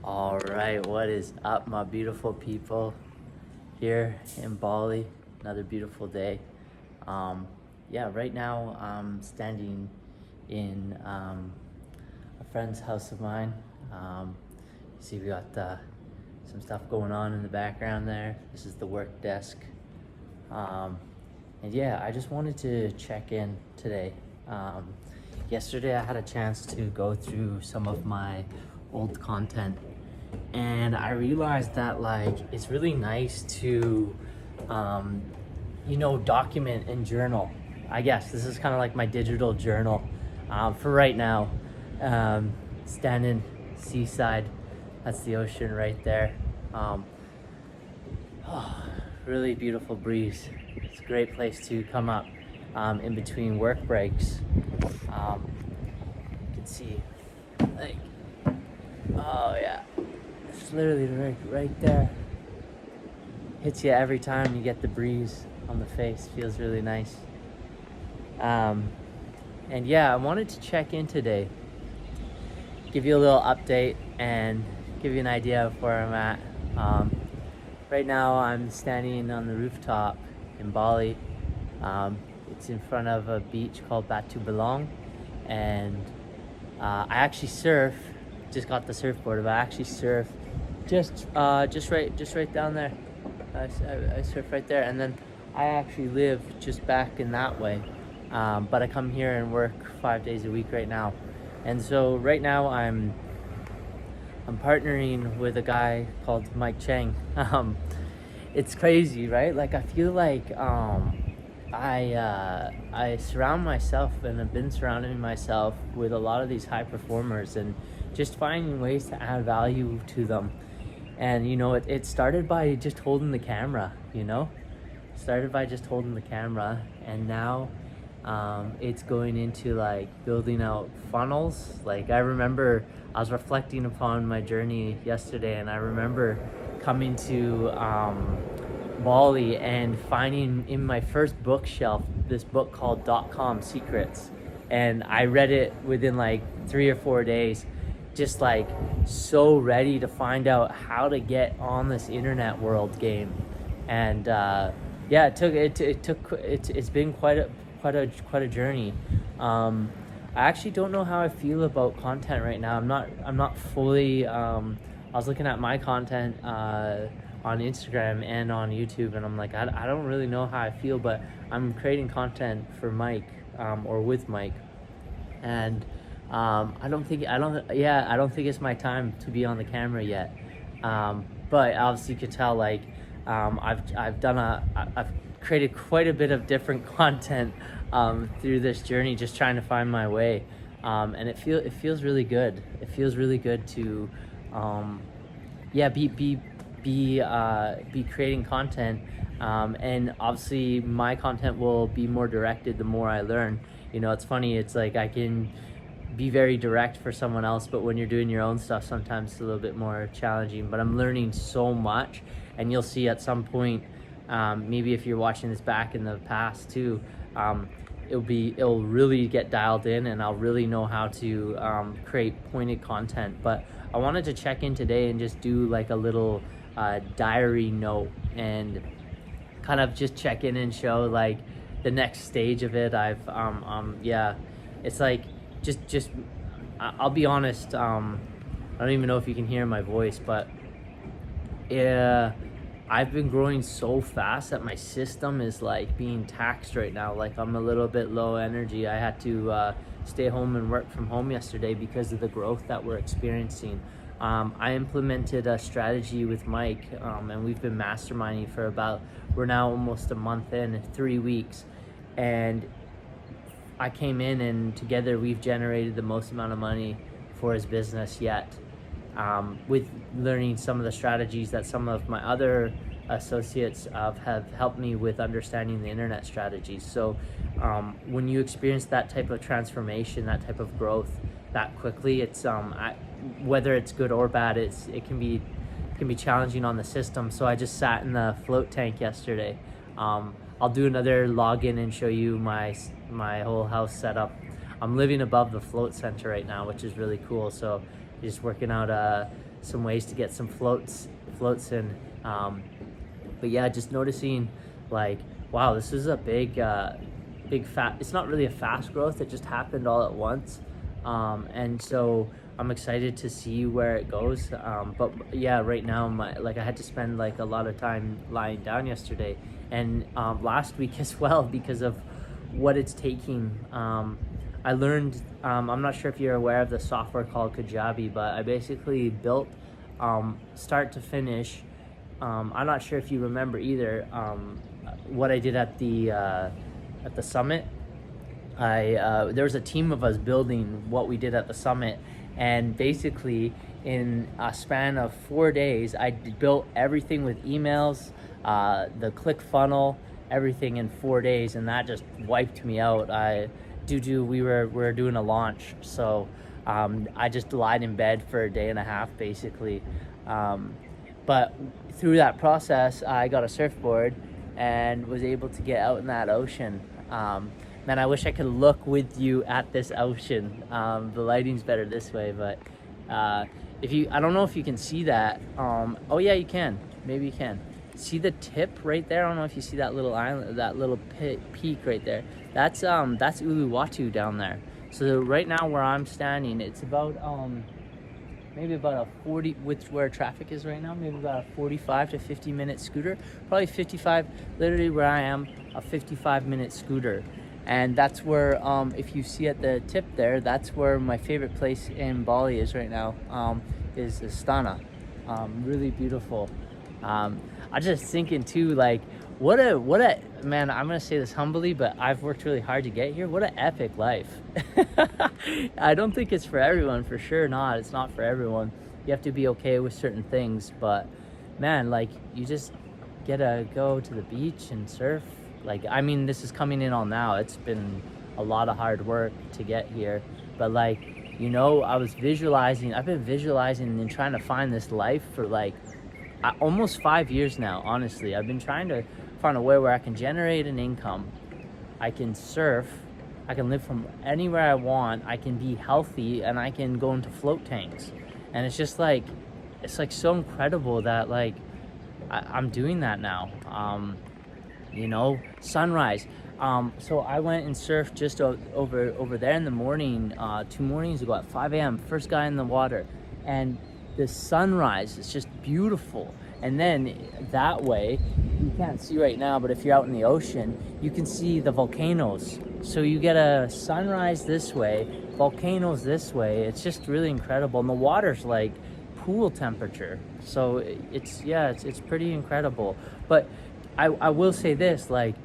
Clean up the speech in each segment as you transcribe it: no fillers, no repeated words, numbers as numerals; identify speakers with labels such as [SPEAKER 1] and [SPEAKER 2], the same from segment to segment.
[SPEAKER 1] All right, what is up, my beautiful people here in Bali? Another beautiful day. Yeah, right now I'm standing in a friend's house of mine. You see, we got some stuff going on in the background there. This is the work desk. And yeah, I just wanted to check in today. Yesterday I had a chance to go through some of my old content, and I realized that like it's really nice to document and journal. I guess this is kind of like my digital journal for right now. Standing seaside, that's the ocean right there. Really beautiful breeze. It's a great place to come up in between work breaks. You can see, like, oh yeah, it's literally right there. Hits you every time you get the breeze on the face. Feels really nice. And yeah, I wanted to check in today, give you a little update, and give you an idea of where I'm at. Right now, I'm standing on the rooftop in Bali. It's in front of a beach called Batu Belong, and I actually surf. Just got the surfboard, but I actually surf just right down there. I surf right there, and then I actually live just back in that way. But I come here and work 5 days a week right now, and so right now I'm partnering with a guy called Mike Chang. It's crazy, right? Like I feel like I surround myself and have been surrounding myself with a lot of these high performers and just finding ways to add value to them. And it started by just holding the camera. Started by just holding the camera, and now it's going into like building out funnels. Like I remember I was reflecting upon my journey yesterday, and I remember coming to Bali and finding in my first bookshelf this book called .com Secrets, and I read it within like 3 or 4 days, just like so ready to find out how to get on this internet world game. And yeah, it's been quite a journey. I actually don't know how I feel about content right now. I'm not fully. I was looking at my content on Instagram and on YouTube, and I'm like, I don't really know how I feel, but I'm creating content for Mike, or with Mike, and I don't think it's my time to be on the camera yet. But obviously you could tell, like, I've created quite a bit of different content through this journey, just trying to find my way, and it feels really good. It feels really good to be creating content, and obviously my content will be more directed the more I learn. It's funny, it's like I can be very direct for someone else, but when you're doing your own stuff, sometimes it's a little bit more challenging. But I'm learning so much, and you'll see at some point, maybe if you're watching this back in the past too, it'll really get dialed in, and I'll really know how to create pointed content. But I wanted to check in today and just do like a little diary note, and kind of just check in and show like the next stage of it. It's like just I'll be honest, I don't even know if you can hear my voice, but I've been growing so fast that my system is like being taxed right now. Like I'm a little bit low energy. I had to stay home and work from home yesterday because of the growth that we're experiencing. I implemented a strategy with Mike, and we've been masterminding for we're now almost a month in, 3 weeks, and I came in, and together we've generated the most amount of money for his business yet, with learning some of the strategies that some of my other associates have helped me with understanding the internet strategies. So when you experience that type of transformation, that type of growth that quickly, it's whether it's good or bad, it can be challenging on the system. So I just sat in the float tank yesterday. I'll do another login and show you my whole house setup. I'm living above the float center right now, which is really cool. So just working out some ways to get some floats in. But yeah, just noticing like, wow, this is a big it's not really a fast growth, it just happened all at once. And so I'm excited to see where it goes. But yeah, right now I had to spend like a lot of time lying down yesterday and last week as well, because of what it's taking. I learned, I'm not sure if you're aware of the software called Kajabi, but I basically built start to finish. I'm not sure if you remember either what I did at the summit. There was a team of us building what we did at the summit, and basically in a span of 4 days I built everything with emails, the ClickFunnels, everything in 4 days, and that just wiped me out. We were doing a launch, so I just lied in bed for a day and a half basically. But through that process I got a surfboard and was able to get out in that ocean. Man, I wish I could look with you at this ocean. The lighting's better this way, but I don't know if you can see that. Oh yeah, you can. Maybe you can. See the tip right there? I don't know if you see that little island, that little peak right there. That's Uluwatu down there. So right now where I'm standing, it's about maybe about a 40, with where traffic is right now, maybe about a 45 to 50 minute scooter. Probably 55, literally where I am, a 55-minute scooter. And that's where, if you see at the tip there, that's where my favorite place in Bali is right now, is Istana. Really beautiful. I just thinking too, like, what a man, I'm gonna say this humbly, but I've worked really hard to get here. What an epic life. I don't think it's for everyone, for sure not. It's not for everyone. You have to be okay with certain things, but man, like, you just get to go to the beach and surf. Like, I mean, this is coming in all now. It's been a lot of hard work to get here, but like, you know, I've been visualizing and trying to find this life for like almost 5 years now. Honestly, I've been trying to find a way where I can generate an income, I can surf, I can live from anywhere I want, I can be healthy, and I can go into float tanks. And it's just like, it's like so incredible that like I'm doing that now. You know, sunrise. So I went and surfed just over there in the morning, 2 mornings ago at 5 a.m. First guy in the water, and the sunrise is just beautiful. And then that way, you can't see right now, but if you're out in the ocean, you can see the volcanoes. So you get a sunrise this way, volcanoes this way. It's just really incredible, and the water's like pool temperature. So it's pretty incredible. But I will say this, like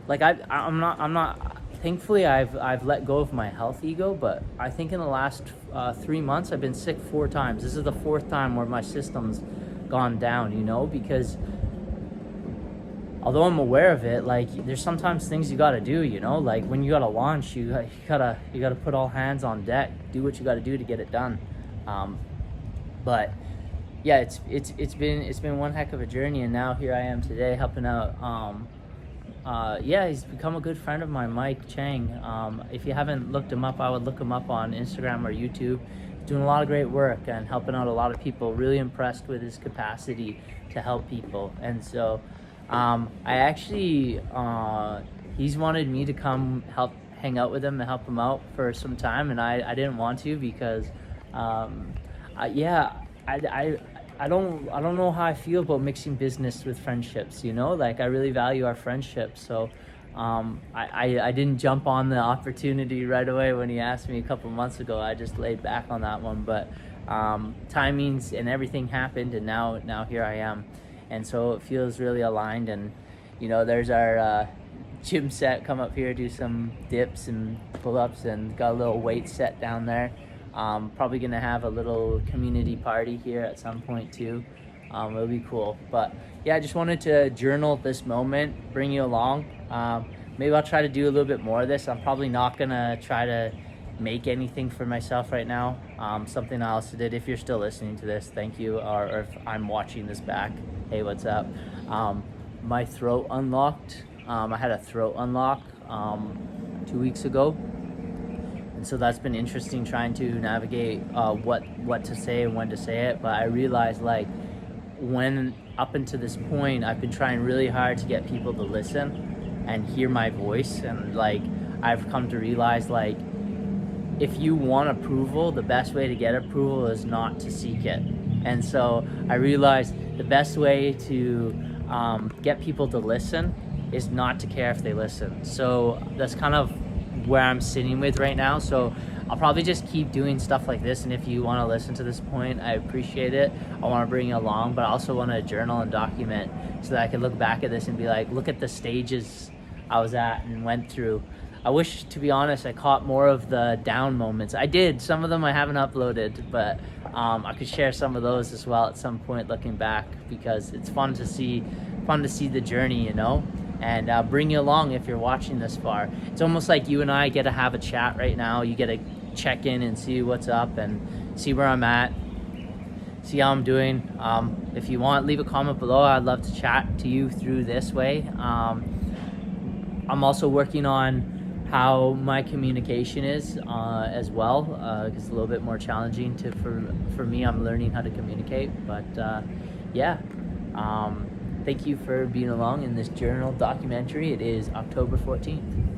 [SPEAKER 1] I'm not. Thankfully, I've let go of my health ego, but I think in the last 3 months I've been sick 4 times. This is the 4th time where my system's gone down. You know, because although I'm aware of it, like, there's sometimes things you gotta do. You know, like when you gotta launch, you gotta put all hands on deck, do what you gotta do to get it done. But yeah, it's been one heck of a journey, and now here I am today helping out. He's become a good friend of mine, Mike Chang. If you haven't looked him up, I would look him up on Instagram or YouTube. He's doing a lot of great work and helping out a lot of people. Really impressed with his capacity to help people. And so he's wanted me to come help hang out with him and help him out for some time, and I didn't want to because I don't know how I feel about mixing business with friendships, you know? Like, I really value our friendship. So I didn't jump on the opportunity right away when he asked me a couple months ago. I just laid back on that one. But timings and everything happened, and now here I am. And so it feels really aligned. And, you know, there's our gym set. Come up here, do some dips and pull-ups, and got a little weight set down there. Probably gonna have a little community party here at some point too. It'll be cool. But yeah, I just wanted to journal this moment, bring you along. Maybe I'll try to do a little bit more of this. I'm probably not gonna try to make anything for myself right now. Something I also did, if you're still listening to this, thank you. Or if I'm watching this back, hey, what's up? My throat unlocked. I had a throat unlock 2 weeks ago. And so that's been interesting, trying to navigate what to say and when to say it. But I realized, like, when up until this point, I've been trying really hard to get people to listen and hear my voice, and like I've come to realize, like, if you want approval, the best way to get approval is not to seek it. And so I realized the best way to get people to listen is not to care if they listen. So that's kind of where I'm sitting with right now. So I'll probably just keep doing stuff like this. And if you want to listen to this point, I appreciate it. I want to bring you along, but I also want to journal and document so that I can look back at this and be like, look at the stages I was at and went through. I wish, to be honest, I caught more of the down moments. I did. Some of them I haven't uploaded, but I could share some of those as well at some point looking back, because it's fun to see the journey, you know, and bring you along if you're watching this far. It's almost like you and I get to have a chat right now. You get to check in and see what's up and see where I'm at, see how I'm doing. If you want, leave a comment below. I'd love to chat to you through this way. I'm also working on how my communication is as well, because it's a little bit more challenging for me. I'm learning how to communicate, but yeah. Thank you for being along in this journal documentary. It is October 14th.